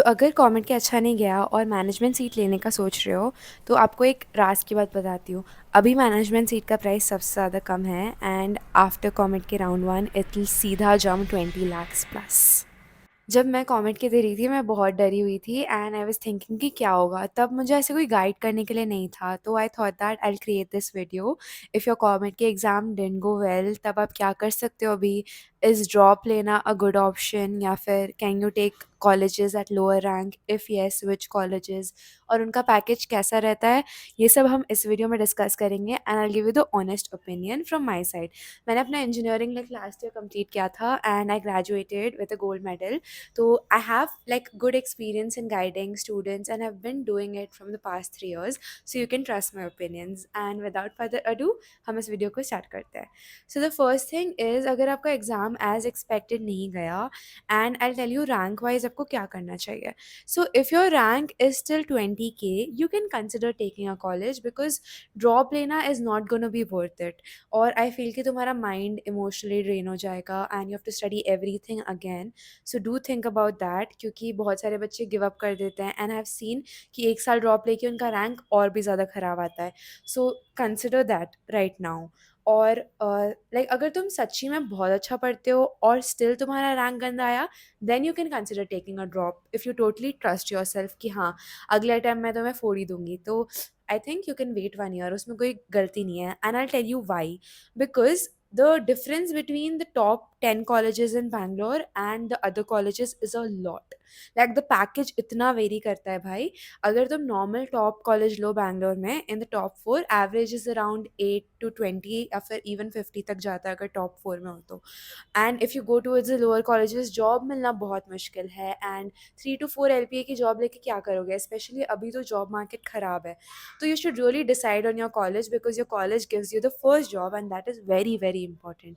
अगर कॉमेड के अच्छा नहीं गया और मैनेजमेंट सीट लेने का सोच रहे हो, तो आपको एक राज़ की बात बताती हूँ। अभी मैनेजमेंट सीट का प्राइस सबसे ज़्यादा कम है एंड आफ्टर कॉमेड के राउंड 1 इट विल सीधा जंप 20 लाख्स प्लस। जब मैं कॉमेड के दे रही थी, मैं बहुत डरी हुई थी एंड आई वाज़ थिंकिंग कि क्या होगा? तब मुझे ऐसे कोई गाइड करने के लिए नहीं था, तो I thought that I will create this video. If your COMEDK exam didn't go well, तब आप क्या कर सकते हो अभी? इज़ ड्रॉप लेना अ गुड ऑप्शन या फिर can you take colleges at lower rank? If yes, which colleges? और उनका पैकेज कैसा रहता है? ये सब हम इस वीडियो में डिस्कस करेंगे and I will give you the honest opinion from my side. मैंने अपना engineering like last year complete किया था and I graduated with a gold medal. So I have like good experience in guiding students and I've been doing it from the past 3 years. So you can trust my opinions. And without further ado, हम इस video को start करते हैं। So the first thing is, अगर आपका exam as expected नहीं गया and I'll tell you rank wise आपको क्या करना चाहिए. So if your rank is still 20K, you can consider taking a college because drop लेना is not gonna be worth it. और I feel कि तुम्हारा mind emotionally drain हो जाएगा and you have to study everything again. So do think about that, क्योंकि बहुत सारे बच्चे गिव अप कर देते हैं एंड आई हैव सीन कि 1 साल ड्रॉप लेके उनका रैंक और भी ज़्यादा ख़राब आता है। So consider that right now. और लाइक अगर तुम सच्ची में बहुत अच्छा पढ़ते हो और स्टिल तुम्हारा रैंक गंदा आया, then you can consider taking a drop if you totally trust yourself कि हाँ, अगले अटेम्प्ट में तो मैं फोड़ ही दूँगी। तो I think you can wait 1 year, उसमें कोई गलती नहीं है and I will tell you why. Because the difference between the top 10 colleges in Bangalore and the other colleges is a lot. Like the package इतना very करता है भाई। अगर तुम नॉर्मल टॉप कॉलेज लो बैंगलोर में, in the top 4 average is around 8 to 20 या फिर even 50 तक जाता है अगर टॉप 4 में हो तो। And if you go towards the lower colleges, job मिलना बहुत मुश्किल है एंड 3 to 4 LPA की जॉब लेके क्या करोगे? स्पेशली अभी तो जॉब मार्केट ख़राब है। तो you should really decide on your college because your college gives you the first job and that is very very important.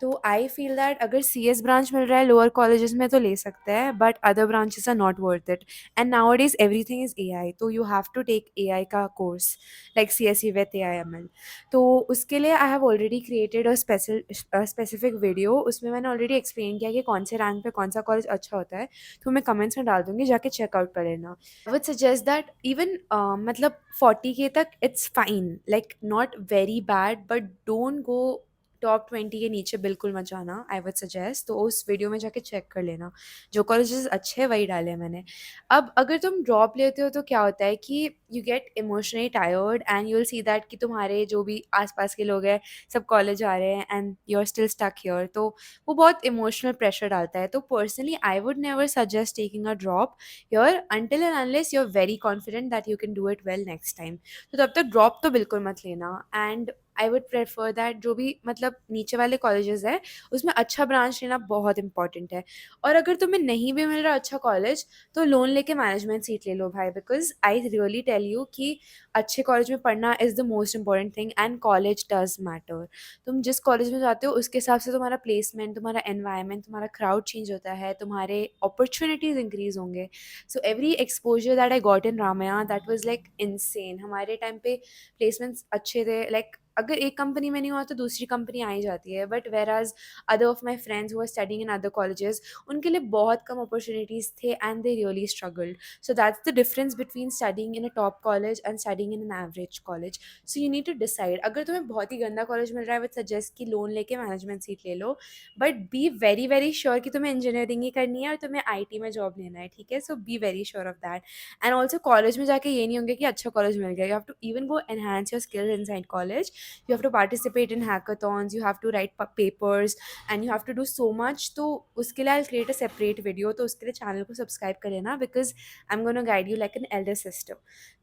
तो आई फील दैट अगर CS ब्रांच मिल रहा है लोअर कॉलेजेस में तो ले सकते हैं, but other branches are not worth it. And nowadays everything is AI, तो you have to take AI का course like CSE with AIML। तो उसके लिए I have already created a specific video, उसमें मैंने ऑलरेडी एक्सप्लेन किया कि कौन से रैंक पे कौन सा कॉलेज अच्छा होता है। तो मैं कमेंट्स में डाल दूँगी, जाके चेकआउट कर लेना। I would suggest that even मतलब 40K तक it's fine, like not very bad, but don't go top 20 के नीचे बिल्कुल मत जाना। आई वुड सजेस्ट, तो उस वीडियो में जाके चेक कर लेना। जो कॉलेजेस अच्छे हैं वही डाले हैं मैंने। अब अगर तुम ड्रॉप लेते हो तो क्या होता है कि you get emotionally tired and you will see that कि तुम्हारे जो भी आसपास के लोग हैं सब कॉलेज आ रहे हैं and you are still stuck here, तो वो बहुत इमोशनल प्रेशर डालता है। तो personally I would never suggest taking a drop your until and unless you're very confident that you can do it well next time। तो तब तक drop तो बिल्कुल मत लेना and I would prefer that जो भी मतलब नीचे वाले कॉलेजेस हैं उसमें अच्छा ब्रांच लेना बहुत इंपॉर्टेंट है। और अगर तुम्हें नहीं भी मिल रहा अच्छा कॉलेज, तो लोन लेके मैनेजमेंट सीट ले लो भाई, because I really tell you कि अच्छे कॉलेज में पढ़ना is the most important thing and college does matter. तुम जिस कॉलेज में जाते हो उसके हिसाब से तुम्हारा प्लेसमेंट, तुम्हारा एनवायरनमेंट, तुम्हारा क्राउड चेंज होता है, तुम्हारे अपॉर्चुनिटीज़ इंक्रीज होंगे। So every exposure that I got in Ramaiah that was like insane. हमारे टाइम पे प्लेसमेंट्स अच्छे थे, लाइक अगर एक कंपनी में नहीं हुआ तो दूसरी कंपनी आ ही जाती है। But where as other of my friends who are studying in other colleges, उनके लिए बहुत कम अपॉर्चुनिटीज़ थे and they really struggled. So that's the difference between studying in a top college and studying in an average college. So you need to decide. अगर तुम्हें बहुत ही गंदा कॉलेज मिल रहा है, विद सजेस्ट कि लोन लेके मैनेजमेंट सीट ले लो, but be very very sure कि तुम्हें इंजीनियरिंग ही करनी है और तुम्हें IT में जॉब लेना है, ठीक है? So be very sure of that. And also college में जाके ये नहीं होंगे कि अच्छा कॉलेज मिल गया, you have to even go enhance your skills inside college. You have to participate in hackathons, you have to write papers and you have to do so much। तो उसके लिए I'll create a separate video, तो उसके लिए channel को subscribe कर लेना, because I'm going to guide you like an elder sister।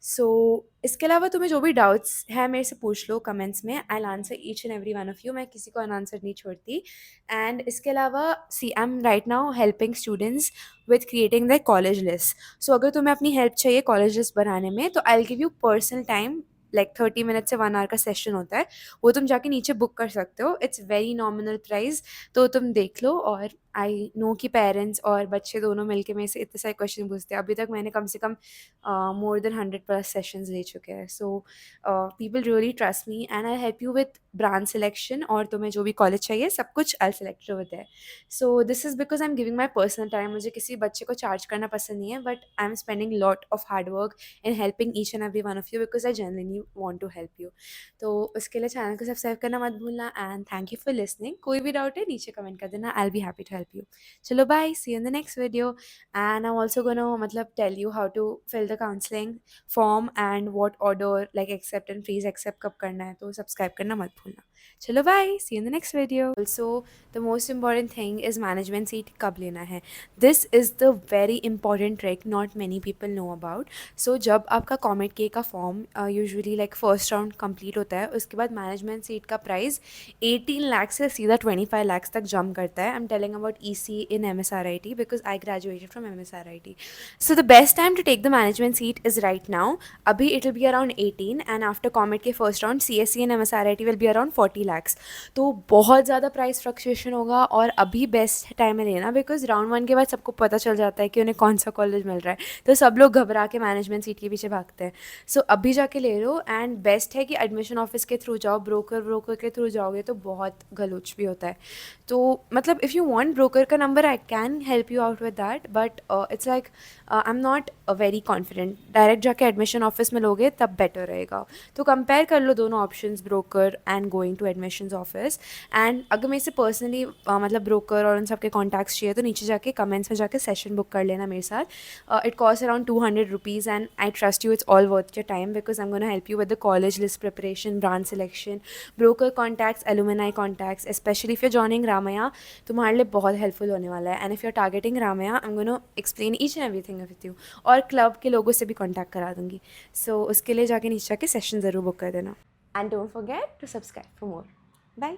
So इसके अलावा तुम्हें जो भी डाउट्स है मेरे से पूछ लो कमेंट्स में, I'll answer each and every one of you। मैं किसी को अनआंसर नहीं छोड़ती। एंड इसके अलावा see I am right now helping students with creating the college list. So अगर तुम्हें अपनी हेल्प चाहिए कॉलेज लिस्ट बनाने में, तो I will give you personal time, like 30 minute से 1 आवर का सेशन होता है, वो तुम जाके नीचे बुक कर सकते हो। इट्स वेरी नॉमिनल प्राइस, तो तुम देख लो और आई नो कि पेरेंट्स और बच्चे दोनों मिलके मेरे से इतने सारे क्वेश्चन पूछते हैं। अभी तक मैंने कम से कम मोर देन 100+ सेशंस ले चुके हैं। So people really trust me and I help you with branch selection, और तुम्हें जो भी कॉलेज चाहिए सब कुछ आई सेलेक्ट विद है। So this is because I am giving my personal time. मुझे किसी बच्चे को चार्ज करना पसंद नहीं है, but I am spending lot of hard work in helping each and every one of you because I genuinely want to help you. तो उसके लिए चैनल को सब्सक्राइब करना मत भूलना, and thank you for listening. कोई भी डाउट है नीचे कमेंट कर देना, I will be happy to help you. चलो bye, see you in the next video. And I am also gonna मतलब tell you how to fill the counselling form and what order like accept and please accept कब करना है, तो subscribe करना मत भूलना। चलो bye, see you in the next video. Also the most important thing is management seat कब लेना है। This is the very important trick not many people know about. So जब आपका कॉमेट के का form usually like first round complete होता है, उसके बाद मैनेजमेंट सीट का प्राइस 18 लाख से सीधा 25 लाख तक जंप करता है। I am telling about EC in MSRIT because I graduated from MSRIT. So the best time to take the management seat is right now. Abhi it will be around 18, and after Comet के first round CSE and MSRIT will be around 40 lakhs. तो बहुत ज़्यादा price fluctuation होगा, और अभी best time है लेना because round 1 के बाद सबको पता चल जाता है कि उन्हें कौन सा कॉलेज मिल रहा है, तो सब लोग घबरा के मैनेजमेंट सीट के पीछे भागते हैं। सो अभी जाके ले लो, एंड बेस्ट है कि एडमिशन ऑफिस के थ्रू जाओ। ब्रोकर के थ्रू जाओगे तो बहुत गलूच भी होता है। तो मतलब इफ़ यू वांट ब्रोकर का number I can help you out with that, but it's like I am not very confident. Direct जाके एडमिशन ऑफिस में लोगे तब बेटर रहेगा। तो कंपेयर कर लो दोनों options, broker and going to admissions office. And अगर मेरे से पर्सनली मतलब ब्रोकर और उन सबके कॉन्टैक्ट्स चाहिए तो नीचे जाके कमेंट्स में जाके सेशन बुक कर लेना मेरे साथ। It cost around 200 rupees, and I trust you it's all worth your time because I am gonna help you with the college list preparation, branch selection, broker contacts, alumni contacts, specially if you joining Ramaiah तुम्हारे लिए बहुत helpful होने वाला है। And if you are targeting Ramaiah I am gonna explain each and everything with you, और club के लोगों से भी कॉन्टैक्ट करा दूँगी। सो उसके लिए जाके नीचे जाके सेशन ज़रूर बुक कर देना, and don't forget to subscribe for more. Bye.